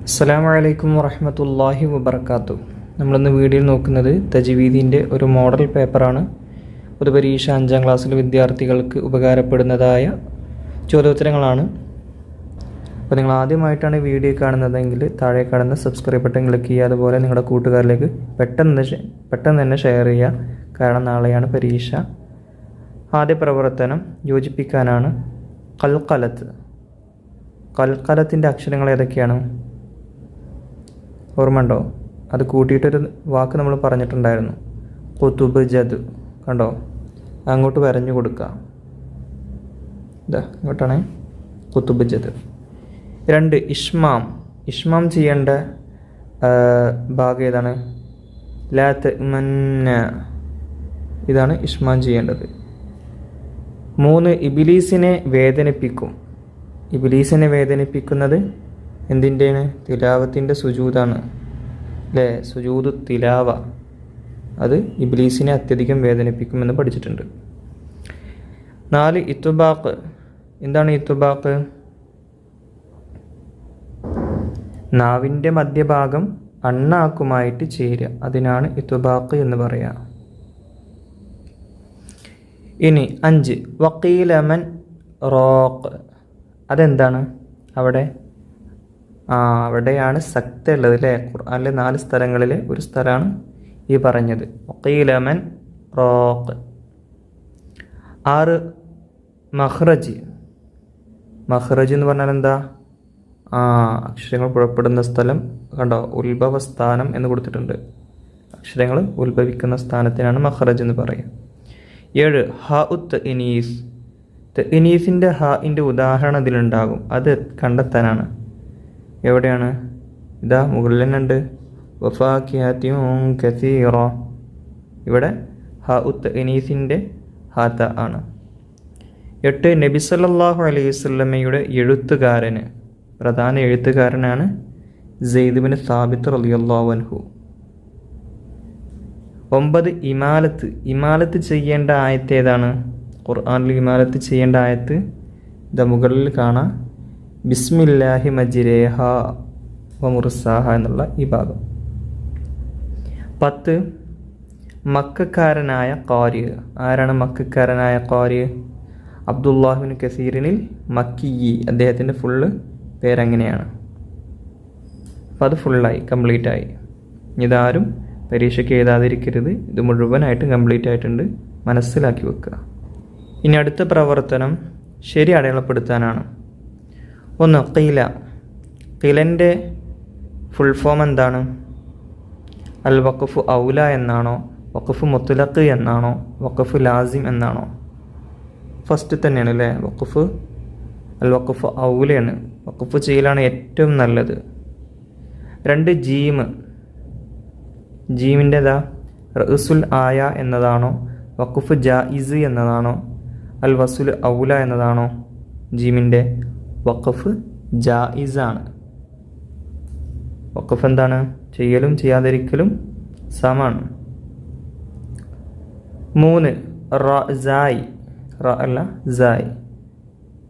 അസ്സലാമു അലൈക്കും വറഹ്മത്തുള്ളാഹി വബറകാതുഹു. നമ്മളിന്ന് വീഡിയോയിൽ നോക്കുന്നത് തജ്വീദിൻ്റെ ഒരു മോഡൽ പേപ്പറാണ്. പൊതുപരീക്ഷ 5ാം ക്ലാസ്സിലെ വിദ്യാർത്ഥികൾക്ക് ഉപകാരപ്പെടുന്നതായ ചോദ്യോത്തരങ്ങളാണ്. അപ്പോൾ നിങ്ങൾ ആദ്യമായിട്ടാണ് വീഡിയോ കാണുന്നതെങ്കിൽ താഴെ കാണുന്ന സബ്സ്ക്രൈബ് ബട്ടൺ ക്ലിക്ക് ചെയ്യുക. അതുപോലെ നിങ്ങളുടെ കൂട്ടുകാരിലേക്ക് പെട്ടെന്ന് തന്നെ ഷെയർ ചെയ്യുക. കാരണം നാളെയാണ് പരീക്ഷ. ആദ്യ പ്രവർത്തനം യോജിപ്പിക്കാനാണ്. കൽക്കലത്തിൻ്റെ അക്ഷരങ്ങൾ ഏതൊക്കെയാണ്? ഓർമ്മ ഉണ്ടോ? അത് കൂട്ടിയിട്ടൊരു വാക്ക് നമ്മൾ പറഞ്ഞിട്ടുണ്ടായിരുന്നു. കുതുബ് ജദ്. കണ്ടോ? അങ്ങോട്ട് വരഞ്ഞു കൊടുക്കുക. ഇതാ ഇങ്ങോട്ടാണ് കുതുബ് ജദ്. 2 ഇഷ്മാം ചെയ്യേണ്ട ഭാഗം ഏതാണ്? ലാ തഅ്മന്ന. ഇതാണ് ഇഷ്മാം ചെയ്യേണ്ടത്. 3 ഇബ്ലീസിനെ വേദനിപ്പിക്കും. ഇബ്ലീസിനെ വേദനിപ്പിക്കുന്നത് എന്തിൻ്റെയാണ്? തിലാവത്തിൻ്റെ സുജൂദാണ് അല്ലേ? സുജൂദ് തിലാവ. അത് ഇബ്ലീസിനെ അത്യധികം വേദനിപ്പിക്കുമെന്ന് പഠിച്ചിട്ടുണ്ട്. 4 ഇത്തുബാഖ്. എന്താണ് ഇത്തുബാഖ്? നാവിൻ്റെ മധ്യഭാഗം അണ്ണാക്കുമായിട്ട് ചേരുക. അതിനാണ് ഇത്തുബാഖ് എന്ന് പറയുക. ഇനി 5 വക്കീലമൻ റോക്ക്. അതെന്താണ്? അവിടെയാണ് സക്ത ഉള്ളത് അല്ലേ? ഖുർആനിലെ 4 സ്ഥലങ്ങളിൽ ഒരു സ്ഥലമാണ് ഈ പറഞ്ഞത്. വക്കീലമൻ റോക്ക്. 6 മഖ്റജ്. മഖ്റജ് എന്ന് പറഞ്ഞാൽ എന്താ? അക്ഷരങ്ങൾ പുറപ്പെടുന്ന സ്ഥലം. കണ്ടോ? ഉത്ഭവസ്ഥാനം എന്ന് കൊടുത്തിട്ടുണ്ട്. അക്ഷരങ്ങൾ ഉത്ഭവിക്കുന്ന സ്ഥാനത്തിനാണ് മഖ്റജ് എന്ന് പറയുക. 7 ഹ ഉത്ത് ഇനീസ്. ഇനീസിൻ്റെ ഹാഇൻ്റെ ഉദാഹരണം ഇതിലുണ്ടാകും. അത് കണ്ടെത്താനാണ്. എവിടെയാണ്? ഇതാ മുകളിൽ തന്നെ ഉണ്ട്. വഫാക്കിഹത്തിൻ കസീറ. ഇവിടെ ഹ ഉത്ത് ഇനീസിൻ്റെ ഹാത്ത ആണ്. 8 നബി സല്ലല്ലാഹു അലൈഹി വസല്ലമയുടെ എഴുത്തുകാരന്. പ്രധാന എഴുത്തുകാരനാണ് സെയ്ദ് ബിൻ സാബിത്ത് റളിയല്ലാഹു അൻഹു. 9 ഇമാലത്ത്. ഇമാലത്ത് ചെയ്യേണ്ട ആയത്ത് ഏതാണ്? ഖുർആനിൽ ഇമാലത്ത് ചെയ്യേണ്ട ആയത്ത് ഇതാ മുകളിൽ കാണാം. ബിസ്മില്ലാഹി മജ്രേഹ വ മുർസാഹ എന്നുള്ള ഈ ഭാഗം. 10 മക്കക്കാരനായ ഖാരി. ആരാണ് മക്കക്കാരനായ ഖാരി? Abdullah bin കസീറിനിൽ മക്കിയി. അദ്ദേഹത്തിൻ്റെ ഫുള്ള് പേരങ്ങനെയാണ്. അപ്പോൾ അത് ഫുള്ളായി, കംപ്ലീറ്റ് ആയി. ഇതാരും പരീക്ഷയ്ക്ക് എഴുതാതിരിക്കരുത്. ഇത് മുഴുവനായിട്ടും കംപ്ലീറ്റ് ആയിട്ടുണ്ട്. മനസ്സിലാക്കി വെക്കുക. ഇനി അടുത്ത പ്രവർത്തനം ശരി അടയാളപ്പെടുത്താനാണ്. 1 ഖീല. ഖീലൻ്റെ ഫുൾ ഫോം എന്താണ്? അൽ വഖഫ് ഔല എന്നാണോ? വഖഫ് മുത്ലഖ് എന്നാണോ? വഖഫ് ലാസിം എന്നാണോ? ഫസ്റ്റ് തന്നെയാണ് അല്ലേ? അൽ വഖഫ് ഔലയാണ്. വഖഫ് ചെയ്യലാണ് ഏറ്റവും നല്ലത്. 2 ജീമിൻ്റെതാ റഅ്സുൽ ആയ എന്നതാണോ? വഖഫ് ജായിസ് എന്നതാണോ? അൽ വസുൽ ഔല എന്നതാണോ? ജീമിൻ്റെ വഖഫ് ജായിസാണ്. വഖഫ് എന്താണ്? ചെയ്യലും ചെയ്യാതിരിക്കലും സമാണ്. 3 റസായി. റ അല്ല സായി.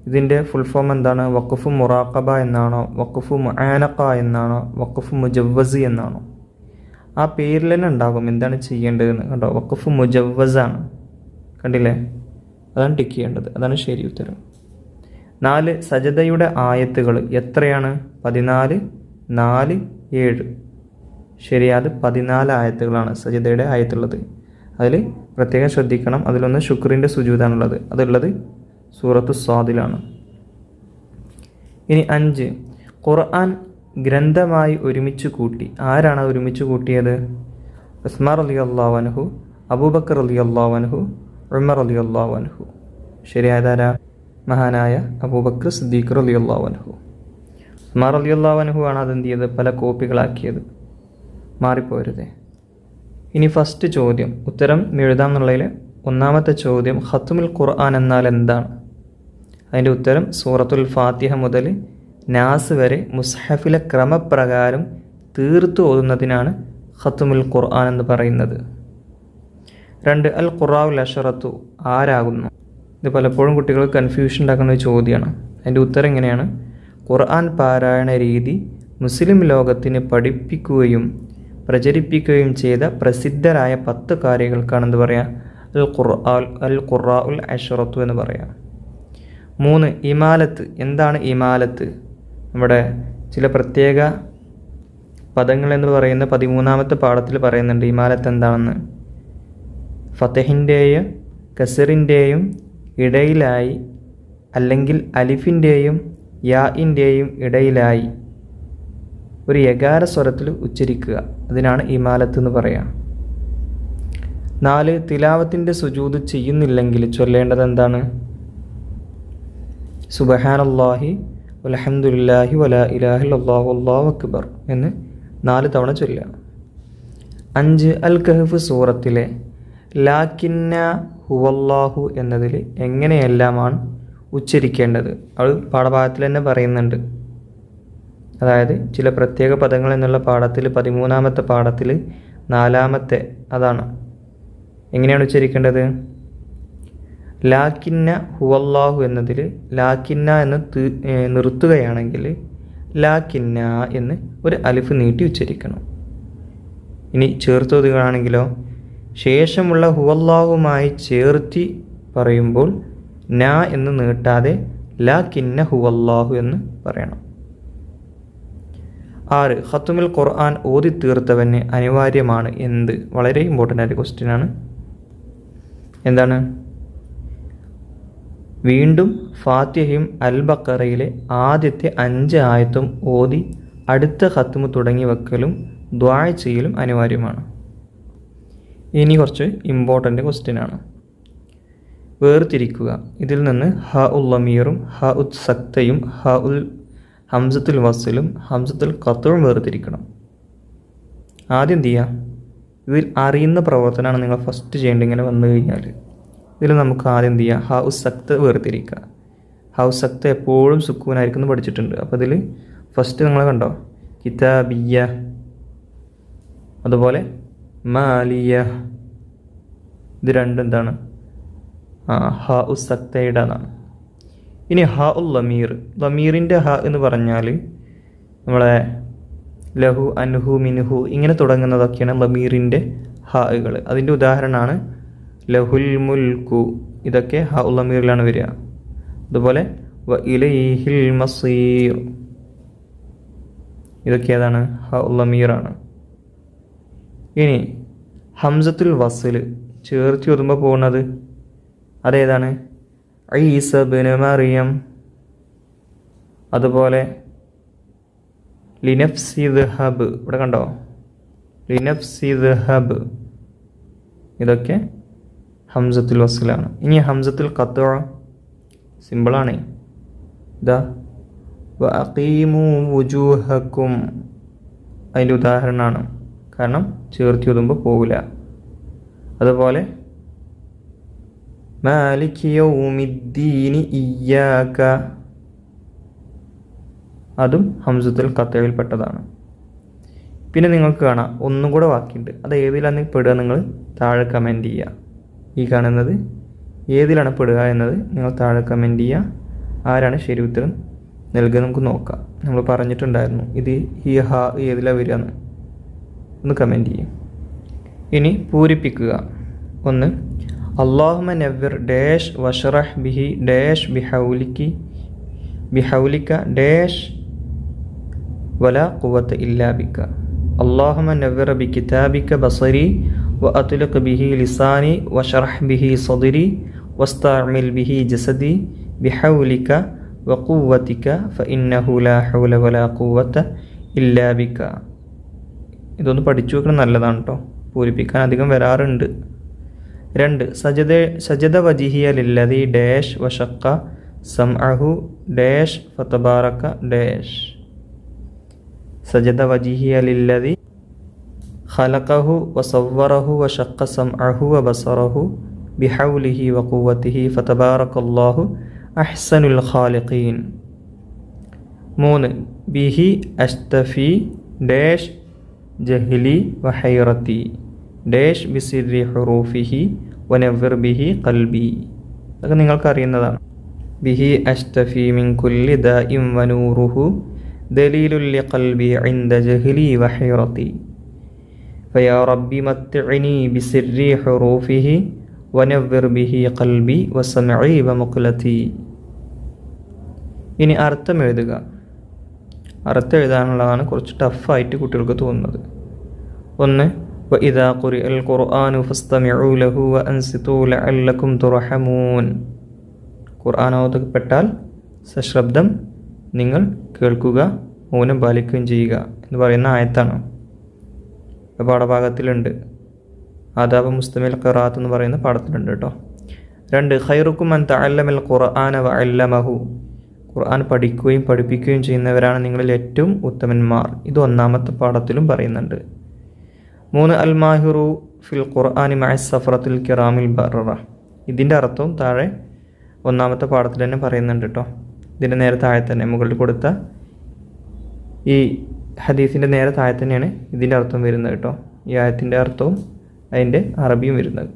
ഇതിൻ്റെ ഫുൾ ഫോം എന്താണ്? വഖഫ് മുറാഖബ എന്നാണോ? വഖഫ് മുആനഖ എന്നാണോ? വഖഫ് മുജവ്വസ് എന്നാണോ? ആ പേരിൽ തന്നെ ഉണ്ടാകും എന്താണ് ചെയ്യേണ്ടതെന്ന്. കണ്ടോ? വഖഫ് മുജവ്വസാണ്. കണ്ടില്ലേ? അതാണ് ടിക്ക് ചെയ്യേണ്ടത്. അതാണ് ശരി ഉത്തരം. 4 സജദയുടെ ആയത്തുകൾ എത്രയാണ്? 14, 4, 7. ശരി, അത് 14 ആയത്തുകളാണ് സജദയുടെ ആയത്തുള്ളത്. അതിൽ പ്രത്യേകം ശ്രദ്ധിക്കണം. അതിലൊന്ന് ശുക്രിൻ്റെ സുജൂദാണുള്ളത്. അതുള്ളത് സൂറത്തു സ്വാദിലാണ്. ഇനി 5 ഖുർആൻ ഗ്രന്ഥമായി ഒരുമിച്ച് കൂട്ടി. ആരാണ് ഒരുമിച്ച് കൂട്ടിയത്? ഉസ്മാൻ റളിയല്ലാഹു അൻഹു, അബൂബക്കർ റളിയല്ലാഹു അൻഹു, ഉമർ റളിയല്ലാഹു അൻഹു. ശരിയായതാരാ? മഹാനായ അബൂബക്കർ സിദ്ദീഖ് റളിയല്ലാഹു അൻഹു. ഉമർ റളിയല്ലാഹു അൻഹു ആണ് അതെന്ത് ചെയ്തത്? പല കോപ്പികളാക്കിയത്. മാറിപ്പോരുതേ. ഇനി ഫസ്റ്റ് ചോദ്യം ഉത്തരം എഴുതാം എന്നുള്ളതിൽ ഒന്നാമത്തെ ചോദ്യം ഖത്മുൽ ഖുർആൻ എന്നാൽ എന്താണ്? അതിൻ്റെ ഉത്തരം സൂറത്തുൽ ഫാത്തിഹ മുതൽ നാസ് വരെ മുസ്ഹഫിലെ ക്രമപ്രകാരം തീർത്തു ഓതുന്നതിനാണ് ഖത്മുൽ ഖുർആൻ എന്ന് പറയുന്നത്. 2 അൽ ഖുറാഉൽ അശറത്തു. ആരാകുന്നു? ഇത് പലപ്പോഴും കുട്ടികൾ കൺഫ്യൂഷൻ ഉണ്ടാക്കുന്ന ഒരു ചോദ്യമാണ്. അതിൻ്റെ ഉത്തരം ഇങ്ങനെയാണ്: ഖുർആൻ പാരായണ രീതി മുസ്ലിം ലോകത്തിന് പഠിപ്പിക്കുകയും പ്രചരിപ്പിക്കുകയും ചെയ്ത പ്രസിദ്ധരായ 10 കാരികൾക്കാണെന്ന് പറയാം അൽ ഖുറാഉൽ അശ്റത്തു എന്ന് പറയാം. 3. ഇമാലത്ത്. എന്താണ് ഇമാലത്ത്? നമ്മുടെ ചില പ്രത്യേക പദങ്ങൾ എന്ന് പറയുന്ന 13ാമത്തെ പാഠത്തിൽ പറയുന്നുണ്ട് ഇമാലത്ത് എന്താണെന്ന്. ഫതഹിൻ്റെയും കസറിൻ്റെയും ഇടയിലായി അല്ലെങ്കിൽ അലിഫിൻ്റെയും യാഇൻ്റെയും ഇടയിലായി ഒരു യകാര സ്വരത്തിൽ ഉച്ചരിക്കുക, അതിനാണ് ഇമാലത്ത് എന്ന് പറയാം. 4. തിലാവത്തിൻ്റെ സുജൂദ് ചെയ്യുന്നില്ലെങ്കിൽ ചൊല്ലേണ്ടത് എന്താണ്? സുബ്ഹാനല്ലാഹി വൽഹംദുലില്ലാഹി വലാ ഇലാഹ ഇല്ലല്ലാഹു വല്ലാഹു അക്ബർ എന്ന് 4 തവണ ചൊല്ലുക. 5. അൽ കഹ്ഫ് സൂറത്തിലെ ലാക്കിന്ന ഹുവല്ലാഹു എന്നതിൽ എങ്ങനെയെല്ലാമാണ് ഉച്ചരിക്കേണ്ടത്? അത് പാഠഭാഗത്തിൽ തന്നെ പറയുന്നുണ്ട്. അതായത് ചില പ്രത്യേക പദങ്ങൾ എന്നുള്ള പാഠത്തിൽ 13ാമത്തെ പാഠത്തിൽ 4ാമത്തെ അതാണ്. എങ്ങനെയാണ് ഉച്ചരിക്കേണ്ടത്? ലാക്കിന്ന ഹുവല്ലാഹു എന്നതിൽ ലാക്കിന്ന എന്ന് നിർത്തുകയാണെങ്കിൽ ലാക്കിന്ന എന്ന് ഒരു അലിഫ് നീട്ടി ഉച്ചരിക്കണം. ഇനി ചേർത്തൊതുകയാണെങ്കിലോ ശേഷമുള്ള ഹുവല്ലാഹുമായി ചേർത്തി പറയുമ്പോൾ ന എന്ന് നീട്ടാതെ ലാക്കിന്ന ഹുവല്ലാഹു എന്ന് പറയണം. 6. ഖത്തുമുൽ ഖുർആൻ ഓതി തീർത്തവന് അനിവാര്യമാണ് എന്ത്? വളരെ ഇമ്പോർട്ടൻ്റ് ആയ ക്വസ്റ്റ്യൻ ആണ്. എന്താണ്? വീണ്ടും ഫാത്തിഹയും അൽ ബഖറയിലെ ആദ്യത്തെ 5 ആയത്തും ഓതി അടുത്ത ഖത്മ് തുടങ്ങി വെക്കലും ദുആ ചെയ്യലും അനിവാര്യമാണ്. ഇനി കുറച്ച് ഇമ്പോർട്ടൻ്റ് ക്വസ്റ്റ്യൻ ആണ്. വേർതിരിക്കുക. ഇതിൽ നിന്ന് ഹ ഉൽ ലമീറും ഹ ഉൽ സക്തയും ഹ ഉൽ ഹംസത്തുൽ വസ്ലും ഹംസത്തുൽ ഖത്ഉം വേർതിരിക്കണം. ആദ്യം എന്ത് ചെയ്യുക? ഇതിൽ അറിയുന്ന പ്രവർത്തനമാണ് നിങ്ങൾ ഫസ്റ്റ് ചെയ്യേണ്ടത്. ഇങ്ങനെ വന്നു കഴിഞ്ഞാൽ ഇതിൽ നമുക്ക് ആദ്യം എന്ത് ചെയ്യുക? ഹ ഉ സക്ത വേർതിരിക്കുക. ഹ ഉ സക്ത എപ്പോഴും സുക്കൂനായിരിക്കും എന്ന് പഠിച്ചിട്ടുണ്ട്. അപ്പോൾ ഇതിൽ ഫസ്റ്റ് നിങ്ങൾ കണ്ടോ, കിതാബിയ, അതുപോലെ മാലിയ, ഇത് രണ്ടും എന്താണ്? ഹ ഉ സക്തയുടെ അതാണ്. ഇനി ഹ ഉൽ ലമീർ. ലമീറിൻ്റെ ഹ എന്ന് പറഞ്ഞാൽ നമ്മളെ ലഹു, അൻഹു, മിൻഹു ഇങ്ങനെ തുടങ്ങുന്നതൊക്കെയാണ് ലമീറിൻ്റെ ഹകൾ. അതിൻ്റെ ഉദാഹരണമാണ് ലഹുൽ മുൽക്കു. ഇതൊക്കെ ഹ ഉൽ ലമീറിലാണ് വരിക. അതുപോലെ വ ഇലൈഹിൽ മസീർ, ഇതൊക്കെ ഏതാണ്? ഹ ഉൽ ലമീറാണ്. ഇനി ഹംസത്തുൽ വസ്ൽ ചേർത്തി ഒതുമ്പോൾ പോകുന്നത് അതേതാണ്? ഈസ ഇബ്നു മറിയം. അതുപോലെ ലിനഫ്സി ദഹബ്, ഇവിടെ കണ്ടോ? ലിനഫ്സി ദഹബ്, ഇതൊക്കെ ഹംസത്തുൽ വസ്ലാണ്. ഇനി ഹംസത്തുൽ ഖത്അ സിമ്പിളാണ്. ഇതാ വഅഖീമു വുജൂഹക്കും, അതിൻ്റെ ഉദാഹരണമാണ്. കാരണം ചേർത്തി ഒതുമ്പോൾ പോകില്ല. അതുപോലെ മാലിക് യൗമിദ്ദീനി ഇയ്യാക, അതും ഹംസത്തുൽ ഖത്അയിൽ പെട്ടതാണ്. പിന്നെ നിങ്ങൾക്ക് കാണാം ഒന്നും കൂടെ ബാക്കിയുണ്ട്. അത് ഏതിലാണ് പെടുക നിങ്ങൾ താഴെ കമൻറ്റ് ചെയ്യുക. ഈ കാണുന്നത് ഏതിലാണ് പെടുക എന്നത് നിങ്ങൾ താഴെ കമൻറ്റ് ചെയ്യുക. ആരാണ് ശരി ഉത്തരം നൽകുക നമുക്ക് നോക്കാം. നമ്മൾ പറഞ്ഞിട്ടുണ്ടായിരുന്നു ഇത് ഈ ഹ ഏതിലാണ് വരിക എന്ന്. ഒന്ന് കമൻറ്റ് ചെയ്യും. ഇനി പൂരിപ്പിക്കുക. 1. അല്ലാഹുമ്മ നവ്വിർ ഡാഷ് വഷ്റഹ് ബിഹി ഡാഷ് ബിഹൗലിക ഡാഷ് വലാ ഖുവത ഇല്ലാ ബിക. അല്ലാഹുമ്മ നവ്വിർ ബികിതാബിക ബസരി വഅത്ലിഖ് ബിഹി ലിസാനി വഷ്റഹ് ബിഹി സദ്രി വസ്തഅമിൽ ബിഹി ജസദി ബിഹൗലിക വഖുവതിക ഫഇന്നഹു ലാ ഹൗല വലാ ഖുവത ഇല്ലാ ബിക. ഇതൊന്ന് പഠിച്ചു വെക്കണം, നല്ലതാണ് കേട്ടോ. പൂരിപ്പിക്കാൻ അധികം വരാറുണ്ട്. 2. സജദ വജിഹിയ ലില്ലദി ഡാഷ് വശക്ക സംഅഹു ഡാഷ് ഫതബാറക ഡാഷ്. സജദ വജിഹിയ ലില്ലദി ഖലഖഹു വസവ്വറഹു വശക്ക സംഅഹു വബസറഹു ബിഹൗലിഹി വഖുവതിഹി ഫതബാറകല്ലാഹു അഹ്സനുൽ ഖാലിഖീൻ. 3. ബിഹി അസ്തഫി ഡാഷ് ജഹ്ലി വഹൈറത്തി ഡാഷ് ബിസിരി ഹുറൂഫിഹി വനവ്വിർ ബിഹി ഖൽബി. അതൊക്കെ നിങ്ങൾക്ക് അറിയുന്നതാണ്. ബിഹി അസ്തഫി മിൻ കുല്ലി ദാഇം വനൂറുഹു ദലീലുൽ ലിഖൽബി ഇൻദ ജഹ്ലി വഹിറതി ഫയാ റബ്ബി മത്ഇനി ബിസിർരി ഹുറൂഫിഹി വനവ്വിർ ബിഹി ഖൽബി വസമഇ വമുഖ്ലതി. ഇനി അർത്ഥം എഴുതുക. അർത്ഥം എഴുതാനുള്ളതാണ് കുറച്ച് ടഫായിട്ട് കുട്ടികൾക്ക് തോന്നുന്നത്. ഒന്ന്, വഇദാ ഖുരിഅൽ ഖുർആനു ഫസ്തമിഉ ലഹു വഅൻസിതു ലഅല്ലകും തുർഹമൂൻ. ഖുർആൻ ഓതപ്പെട്ടാൽ സശ്രബ്ദം നിങ്ങൾ കേൾക്കുക, മൗനം പാലിക്കുകയും ചെയ്യുക എന്ന് പറയുന്ന ആയത്താണ്. പാഠഭാഗത്തിലുണ്ട്. ആദാബ് മുസ്തമിൽ ഖിറാഅത്ത് എന്ന് പറയുന്ന പാഠത്തിലുണ്ട് കേട്ടോ. 2, ഖൈറുക്കും മൻ തഅല്ലമൽ ഖുർആന വഅല്ലമഹു. ഖുർആൻ പഠിക്കുകയും പഠിപ്പിക്കുകയും ചെയ്യുന്നവരാണ് നിങ്ങളിൽ ഏറ്റവും ഉത്തമന്മാർ. ഇത് 1-ാമത്തെ പാഠത്തിലും പറയുന്നുണ്ട്. 3, അൽ മാഹിറു ഫിൽ ഖുർആനി മഅ സഫറത്തിൽ കിറാമിൽ ബററ. ഇതിൻ്റെ അർത്ഥവും താഴെ 1-ാമത്തെ പാഠത്തിൽ തന്നെ പറയുന്നുണ്ട് കേട്ടോ. ഇതിൻ്റെ നേരെ താഴെ തന്നെ മുകളിൽ കൊടുത്ത ഈ ഹദീസിൻ്റെ നേരെ താഴെ തന്നെയാണ് ഇതിൻ്റെ അർത്ഥം വരുന്നത് കേട്ടോ. ഈ ആയത്തിൻ്റെ അർത്ഥവും അതിൻ്റെ അറബിയും വരുന്നത്.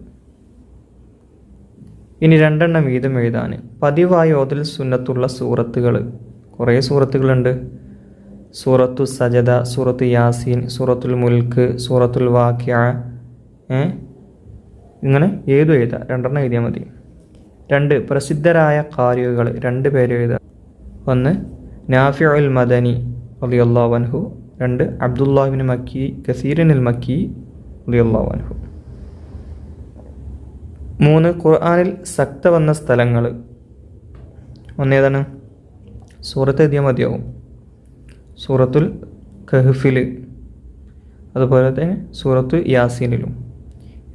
ഇനി 2 എണ്ണം വീതം എഴുതാൻ. പതിവായി ഓതൽ സുന്നത്തുള്ള സൂറത്തുകൾ കുറേ സൂറത്തുകളുണ്ട്. സൂറത്തു സജദ, സൂറത്തു യാസീൻ, സൂറത്തുൽ മുൽക്ക്, സൂറത്തുൽ വാഖിഅ, ഇങ്ങനെ ഏതും എഴുതാം. 2 എണ്ണം എഴുതിയാൽ മതി. 2, പ്രസിദ്ധരായ ഖാരികൾ 2 പേര് എഴുതുക. 1, നാഫിഉൽ മദനി റളിയല്ലാഹു അൻഹു. 2, അബ്ദുല്ലാഹ് ഇബ്നു മക്കി കസീറിനുൽ മക്കി റളിയല്ലാഹു അൻഹു. 3, ഖുർആനിൽ സക്ത വന്ന സ്ഥലങ്ങൾ. ഒന്നേതാണ്? സൂറത്ത് എഴുതിയാൽ മതിയാവും. സൂറത്തുൽ കഹ്ഫിൽ, അതുപോലെ തന്നെ സൂറത്തു യാസീനിലും.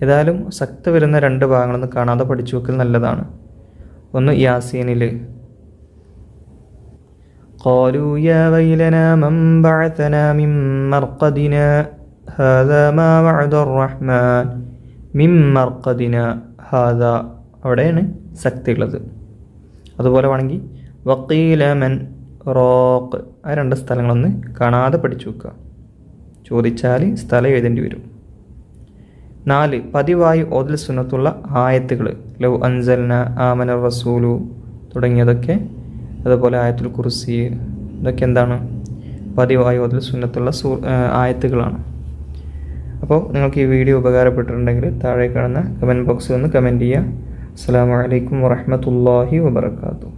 ഏതായാലും സക്ത വരുന്ന 2 ഭാഗങ്ങളൊന്നും കാണാതെ പഠിച്ചു വെക്കൽ നല്ലതാണ്. 1, യാസീനിൽ ഖാലൂ യാ വൈലനാ മൻ ബഅസനാ മിൻ മർഖദിനാ ഹാദാ മാ വഅദർ റഹ്മാൻ മിൻ മർഖദിനാ ഹാദാ. അവിടെയാണ് സക്തിയുള്ളത്. അതുപോലെ വേണമെങ്കിൽ വഖീല മൻ റാഖ്. ആ 2 സ്ഥലങ്ങളൊന്ന് കാണാതെ പഠിച്ചു വെക്കുക. ചോദിച്ചാൽ സ്ഥലം എഴുതേണ്ടി വരും. 4, പതിവായി ഓതൽ സുന്നത്തുള്ള ആയത്തുകൾ. ലൗ അൻസൽന, ആമന റസൂലു തുടങ്ങിയതൊക്കെ, അതുപോലെ ആയത്തുൽ കുർസി, ഇതൊക്കെ എന്താണ്? പതിവായി ഓതൽ സുന്നത്തുള്ള ആയത്തുകളാണ്. അപ്പോൾ നിങ്ങൾക്ക് ഈ വീഡിയോ ഉപകാരപ്പെട്ടിട്ടുണ്ടെങ്കിൽ താഴെ കാണുന്ന കമൻറ്റ് ബോക്സിൽ ഒന്ന് കമൻറ്റ് ചെയ്യുക. അസ്സലാമു അലൈക്കും വറഹ്മത്തുള്ളാഹി വബറകാതുഹു.